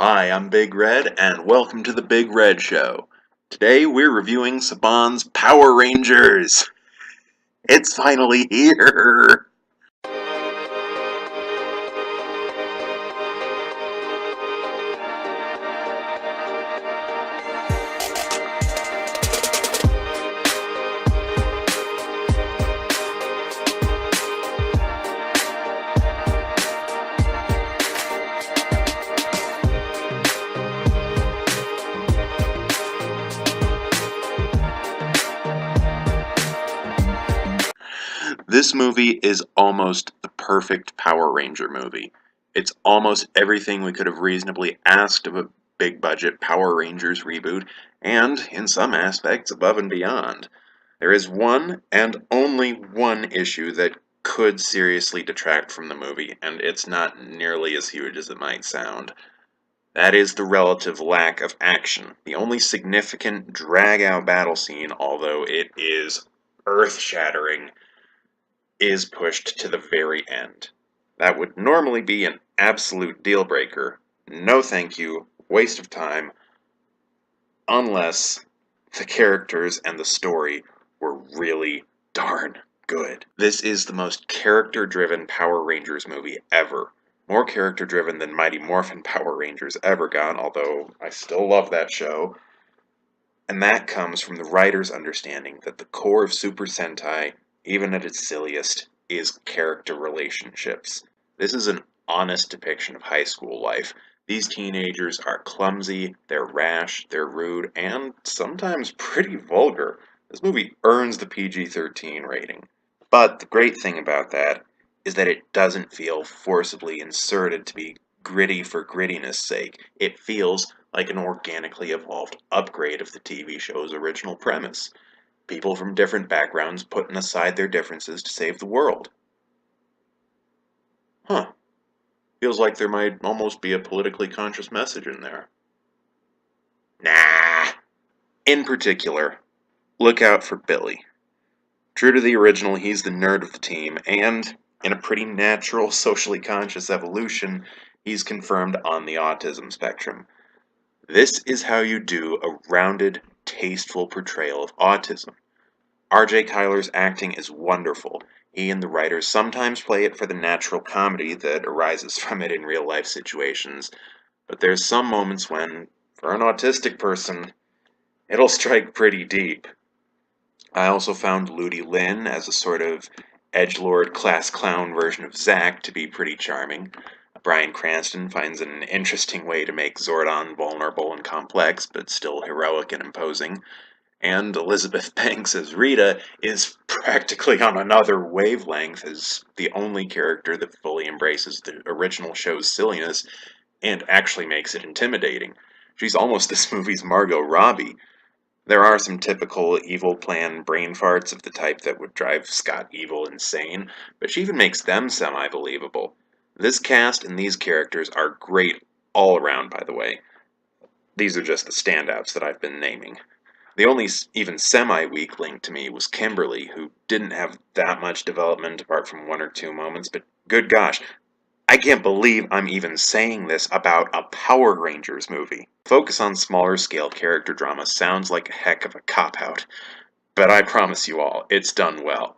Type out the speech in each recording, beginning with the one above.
Hi, I'm Big Red, and welcome to the Big Red Show. Today we're reviewing Saban's Power Rangers! It's finally here! This movie is almost the perfect Power Ranger movie. It's almost everything we could have reasonably asked of a big budget Power Rangers reboot, and, in some aspects, above and beyond. There is one and only one issue that could seriously detract from the movie, and it's not nearly as huge as it might sound. That is the relative lack of action. The only significant drag-out battle scene, although it is earth-shattering, is pushed to the very end. That would normally be an absolute deal breaker. No thank you, waste of time, unless the characters and the story were really darn good. This is the most character-driven Power Rangers movie ever. More character-driven than Mighty Morphin Power Rangers ever got, although I still love that show. And that comes from the writer's understanding that the core of Super Sentai, even at its silliest, is character relationships. This is an honest depiction of high school life. These teenagers are clumsy, they're rash, they're rude, and sometimes pretty vulgar. This movie earns the PG-13 rating. But the great thing about that is that it doesn't feel forcibly inserted to be gritty for grittiness sake. It feels like an organically evolved upgrade of the TV show's original premise. People from different backgrounds putting aside their differences to save the world. Huh. Feels like there might almost be a politically conscious message in there. Nah. In particular, look out for Billy. True to the original, he's the nerd of the team, and, in a pretty natural, socially conscious evolution, he's confirmed on the autism spectrum. This is how you do a rounded, tasteful portrayal of autism. R.J. Kyler's acting is wonderful. He and the writers sometimes play it for the natural comedy that arises from it in real-life situations, but there's some moments when, for an autistic person, it'll strike pretty deep. I also found Ludi Lin as a sort of edgelord class clown version of Zack to be pretty charming. Bryan Cranston finds an interesting way to make Zordon vulnerable and complex, but still heroic and imposing. And Elizabeth Banks as Rita is practically on another wavelength as the only character that fully embraces the original show's silliness and actually makes it intimidating. She's almost this movie's Margot Robbie. There are some typical evil plan brain farts of the type that would drive Scott Evil insane, but she even makes them semi-believable. This cast and these characters are great all around, by the way. These are just the standouts that I've been naming. The only even semi-weak link to me was Kimberly, who didn't have that much development apart from one or two moments, but good gosh, I can't believe I'm even saying this about a Power Rangers movie. Focus on smaller scale character drama sounds like a heck of a cop-out, but I promise you all, it's done well.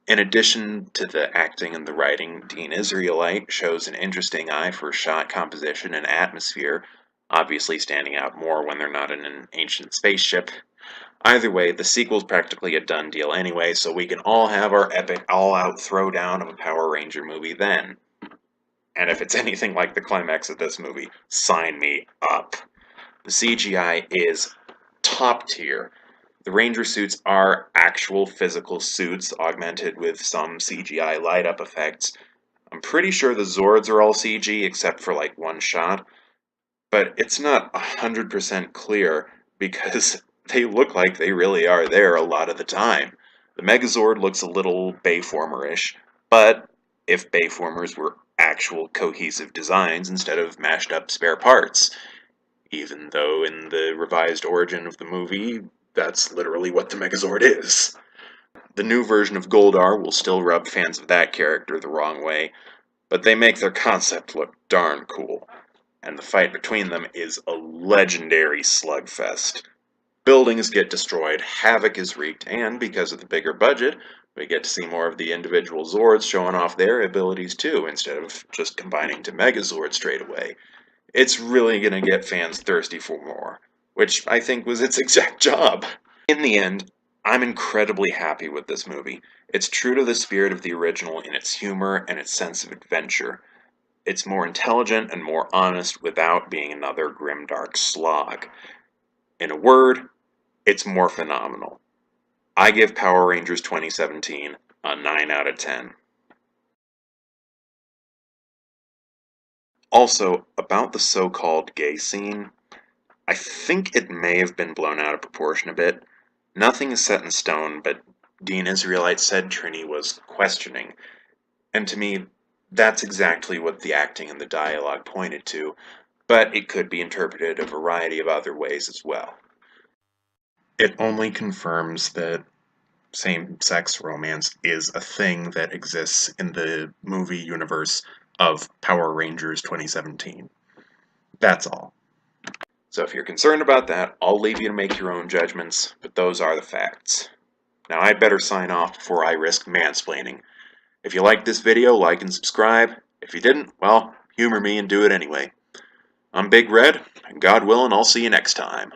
In addition to the acting and the writing, Dean Israelite shows an interesting eye for shot composition and atmosphere, obviously standing out more when they're not in an ancient spaceship. Either way, the sequel's practically a done deal anyway, so we can all have our epic all-out throwdown of a Power Ranger movie then. And if it's anything like the climax of this movie, sign me up. The CGI is top tier. The Ranger suits are actual physical suits, augmented with some CGI light-up effects. I'm pretty sure the Zords are all CG, except for like one shot, but it's not 100% clear because they look like they really are there a lot of the time. The Megazord looks a little Bayformer-ish, but if Bayformers were actual cohesive designs instead of mashed up spare parts, even though in the revised origin of the movie, that's literally what the Megazord is. The new version of Goldar will still rub fans of that character the wrong way, but they make their concept look darn cool. and the fight between them is a legendary slugfest. Buildings get destroyed, havoc is wreaked, and because of the bigger budget, we get to see more of the individual Zords showing off their abilities too, instead of just combining to Megazord straight away. It's really gonna get fans thirsty for more, which I think was its exact job. In the end, I'm incredibly happy with this movie. It's true to the spirit of the original in its humor and its sense of adventure. It's more intelligent and more honest without being another grimdark slog. In a word, it's more phenomenal. I give Power Rangers 2017 a 9 out of 10. Also, about the so-called gay scene, I think it may have been blown out of proportion a bit. Nothing is set in stone, but Dean Israelite said Trini was questioning, and to me, that's exactly what the acting and the dialogue pointed to, but it could be interpreted a variety of other ways as well. It only confirms that same-sex romance is a thing that exists in the movie universe of Power Rangers 2017. That's all. So if you're concerned about that, I'll leave you to make your own judgments, but those are the facts. Now I'd better sign off before I risk mansplaining. If you liked this video, like and subscribe. If you didn't, well, humor me and do it anyway. I'm Big Red, and God willing, I'll see you next time.